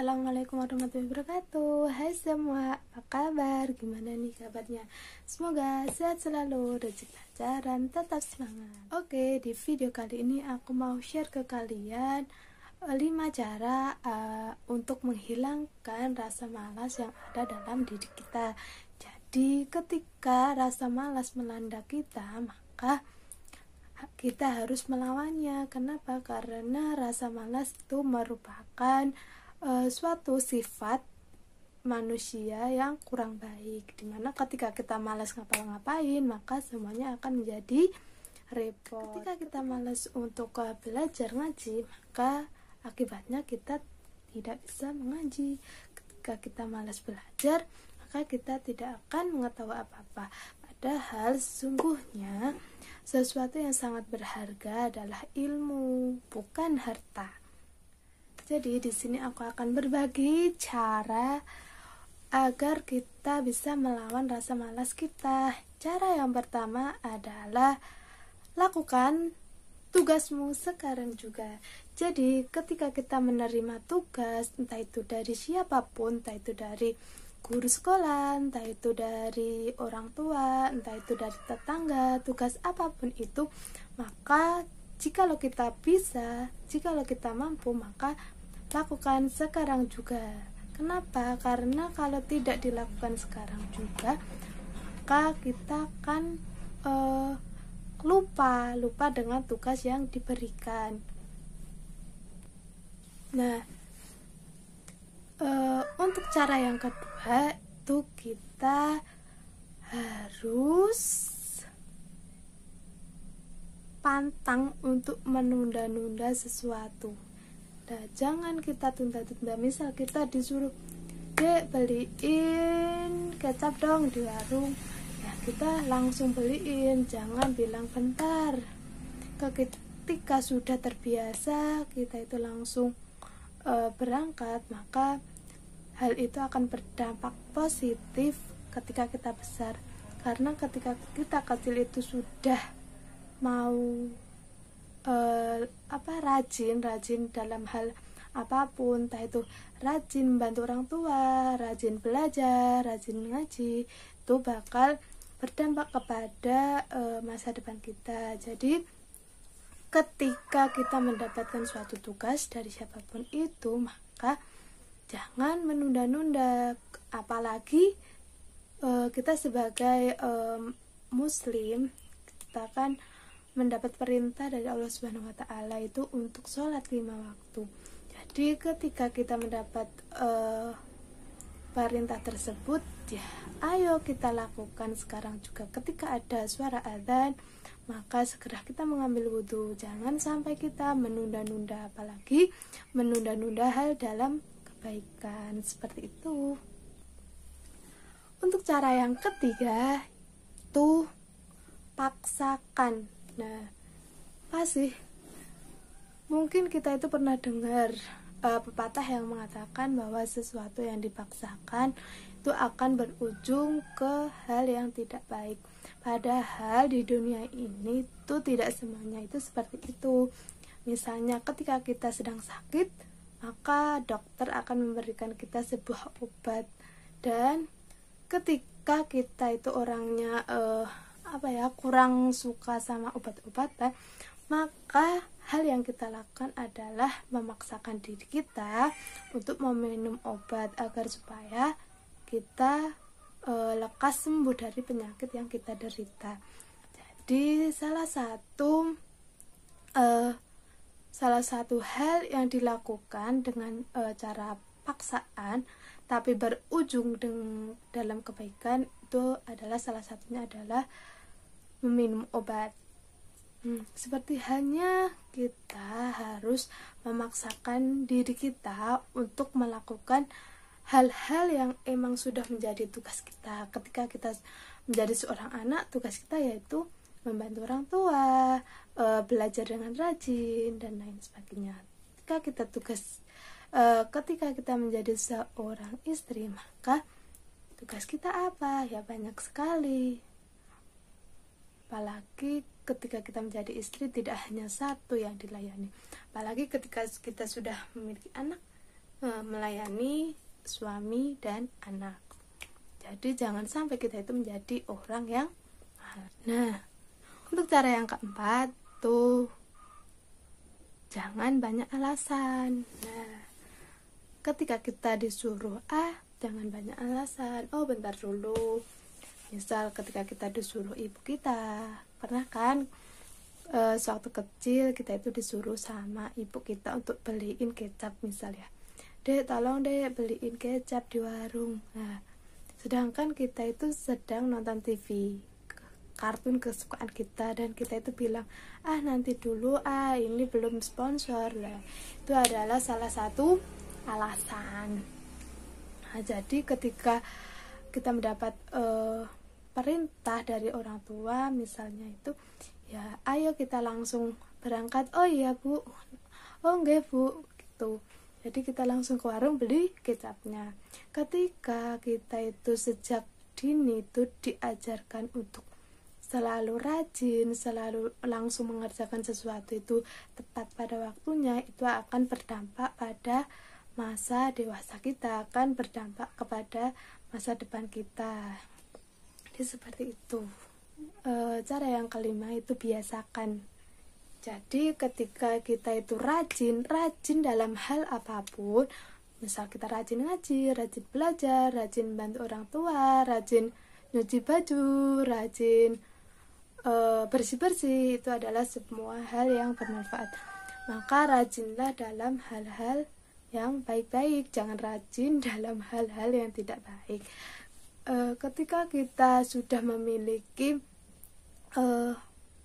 Assalamualaikum warahmatullahi wabarakatuh. Hai semua, apa kabar? Gimana nih kabarnya? Semoga sehat selalu, rezeki lancaran, tetap semangat. Oke, di video kali ini aku mau share ke kalian 5 cara untuk menghilangkan rasa malas yang ada dalam diri kita. Jadi ketika rasa malas melanda kita, maka kita harus melawannya. Kenapa? Karena rasa malas itu merupakan suatu sifat manusia yang kurang baik, dimana ketika kita malas ngapa-ngapain, maka semuanya akan menjadi repot. Ketika kita malas untuk belajar ngaji, maka akibatnya kita tidak bisa mengaji. Ketika kita malas belajar, maka kita tidak akan mengetahui apa-apa. Padahal sesungguhnya sesuatu yang sangat berharga adalah ilmu, bukan harta. Jadi di sini aku akan berbagi cara agar kita bisa melawan rasa malas kita. Cara yang pertama adalah lakukan tugasmu sekarang juga. Jadi ketika kita menerima tugas, entah itu dari siapapun, entah itu dari guru sekolah, entah itu dari orang tua, entah itu dari tetangga, tugas apapun itu, maka jikalau kita bisa, jikalau kita mampu, maka lakukan sekarang juga. Kenapa? Karena kalau tidak dilakukan sekarang juga, maka kita akan lupa dengan tugas yang diberikan. Nah, untuk cara yang kedua itu kita harus pantang untuk menunda-nunda sesuatu. Nah, jangan kita tunda-tunda. Misal kita disuruh, "Dek, beliin kecap dong di warung." Ya, kita langsung beliin, jangan bilang bentar. Ketika sudah terbiasa, kita itu langsung berangkat, maka hal itu akan berdampak positif ketika kita besar. Karena ketika kita kecil itu sudah mau rajin dalam hal apapun, entah itu rajin membantu orang tua, rajin belajar, rajin ngaji, itu bakal berdampak kepada masa depan kita. Jadi ketika kita mendapatkan suatu tugas dari siapapun itu, maka jangan menunda-nunda. Apalagi kita sebagai muslim, kita kan mendapat perintah dari Allah Subhanahu wa Ta'ala itu untuk sholat 5 waktu. Jadi ketika kita mendapat perintah tersebut, ya ayo kita lakukan sekarang juga. Ketika ada suara adzan, maka segera kita mengambil wudhu. Jangan sampai kita menunda-nunda, apalagi menunda-nunda hal dalam kebaikan seperti itu. Untuk cara yang ketiga itu paksakan. Nah, pasti mungkin kita itu pernah dengar pepatah yang mengatakan bahwa sesuatu yang dipaksakan itu akan berujung ke hal yang tidak baik. Padahal di dunia ini itu tidak semuanya itu seperti itu. Misalnya ketika kita sedang sakit, maka dokter akan memberikan kita sebuah obat, dan ketika kita itu orangnya kurang suka sama obat-obatan, maka hal yang kita lakukan adalah memaksakan diri kita untuk meminum obat agar supaya kita lekas sembuh dari penyakit yang kita derita. Jadi salah satu hal yang dilakukan dengan cara paksaan tapi berujung dalam kebaikan itu adalah salah satunya adalah meminum obat. Seperti halnya kita harus memaksakan diri kita untuk melakukan hal-hal yang emang sudah menjadi tugas kita. Ketika kita menjadi seorang anak, tugas kita yaitu membantu orang tua, belajar dengan rajin, dan lain sebagainya. Ketika kita menjadi seorang istri, maka tugas kita apa? Ya banyak sekali. Apalagi ketika kita menjadi istri, tidak hanya satu yang dilayani. Apalagi ketika kita sudah memiliki anak, melayani suami dan anak. Jadi jangan sampai kita itu menjadi orang yang malas. Nah, untuk cara yang keempat tuh, jangan banyak alasan. Nah, ketika kita disuruh jangan banyak alasan. Oh, bentar dulu. Misal ketika kita disuruh ibu kita, pernah kan sewaktu kecil kita itu disuruh sama ibu kita untuk beliin kecap misalnya. Dek, tolong dek beliin kecap di warung. Nah, sedangkan kita itu sedang nonton TV, kartun kesukaan kita, dan kita itu bilang, nanti dulu, ini belum sponsor lah. Itu adalah salah satu alasan. Nah, jadi ketika kita mendapat perintah dari orang tua misalnya itu, ya ayo kita langsung berangkat. Oh iya bu, oh enggak bu, gitu. Jadi kita langsung ke warung beli kecapnya. Ketika kita itu sejak dini itu diajarkan untuk selalu rajin, selalu langsung mengerjakan sesuatu itu tepat pada waktunya, itu akan berdampak pada masa dewasa kita, akan berdampak kepada masa depan kita. Jadi seperti itu. Cara yang kelima itu biasakan. Jadi ketika kita itu rajin dalam hal apapun, misal kita rajin ngaji, rajin belajar, rajin bantu orang tua, rajin nyuci baju, rajin bersih-bersih, itu adalah semua hal yang bermanfaat. Maka rajinlah dalam hal-hal yang baik-baik, jangan rajin dalam hal-hal yang tidak baik. Ketika kita sudah memiliki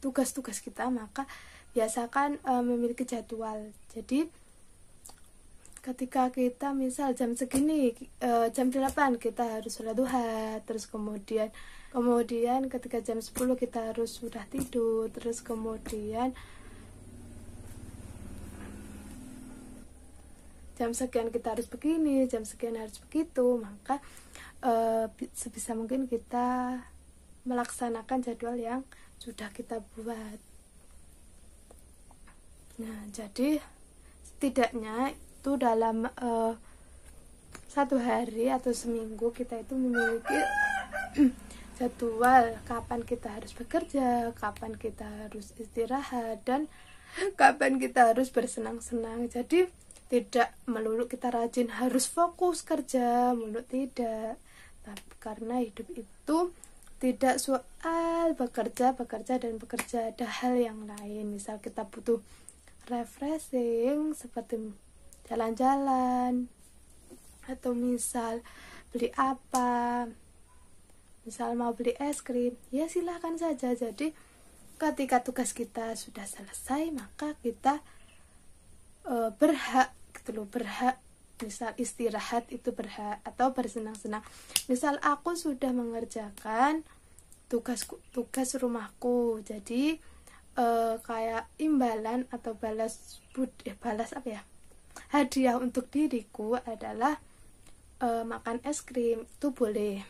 tugas-tugas kita, maka biasakan memiliki jadwal. Jadi ketika kita misal jam segini, jam 8 kita harus sholat duha, terus kemudian ketika jam 10 kita harus sudah tidur, terus kemudian jam sekian kita harus begini, jam sekian harus begitu, maka sebisa mungkin kita melaksanakan jadwal yang sudah kita buat. Nah, jadi setidaknya itu dalam satu hari atau seminggu kita itu memiliki jadwal kapan kita harus bekerja, kapan kita harus istirahat, dan kapan kita harus bersenang-senang. Jadi tidak melulu kita rajin harus fokus kerja, melulu tidak. Tapi karena hidup itu tidak soal bekerja dan bekerja, ada hal yang lain. Misal kita butuh refreshing seperti jalan-jalan, atau misal beli apa, misal mau beli es krim, ya silahkan saja. Jadi ketika tugas kita sudah selesai, maka kita berhak misal istirahat itu berhak, atau bersenang-senang. Misal aku sudah mengerjakan tugas rumahku, jadi kayak imbalan atau balas hadiah untuk diriku adalah makan es krim, itu boleh.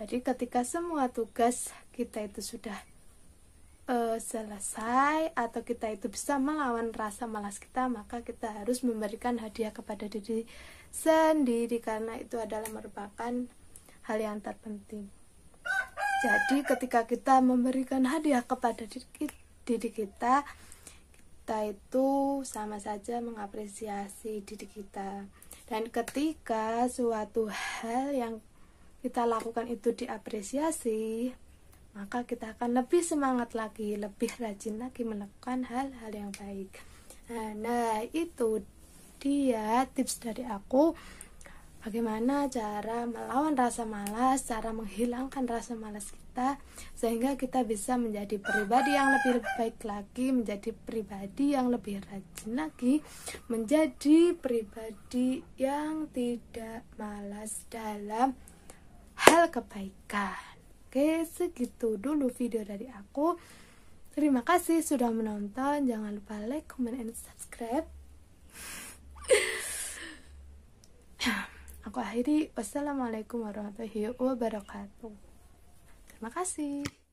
Jadi ketika semua tugas kita itu sudah selesai, atau kita itu bisa melawan rasa malas kita, maka kita harus memberikan hadiah kepada diri sendiri, karena itu adalah merupakan hal yang terpenting. Jadi ketika kita memberikan hadiah kepada diri kita itu sama saja mengapresiasi diri kita. Dan ketika suatu hal yang kita lakukan itu diapresiasi, maka kita akan lebih semangat lagi, lebih rajin lagi melakukan hal-hal yang baik. Nah, itu dia tips dari aku, bagaimana cara melawan rasa malas, cara menghilangkan rasa malas kita, sehingga kita bisa menjadi pribadi yang lebih baik lagi, menjadi pribadi yang lebih rajin lagi, menjadi pribadi yang tidak malas dalam hal kebaikan. Oke, segitu dulu video dari aku. Terima kasih sudah menonton. Jangan lupa like, comment, and subscribe. Aku akhiri. Wassalamualaikum warahmatullahi wabarakatuh. Terima kasih.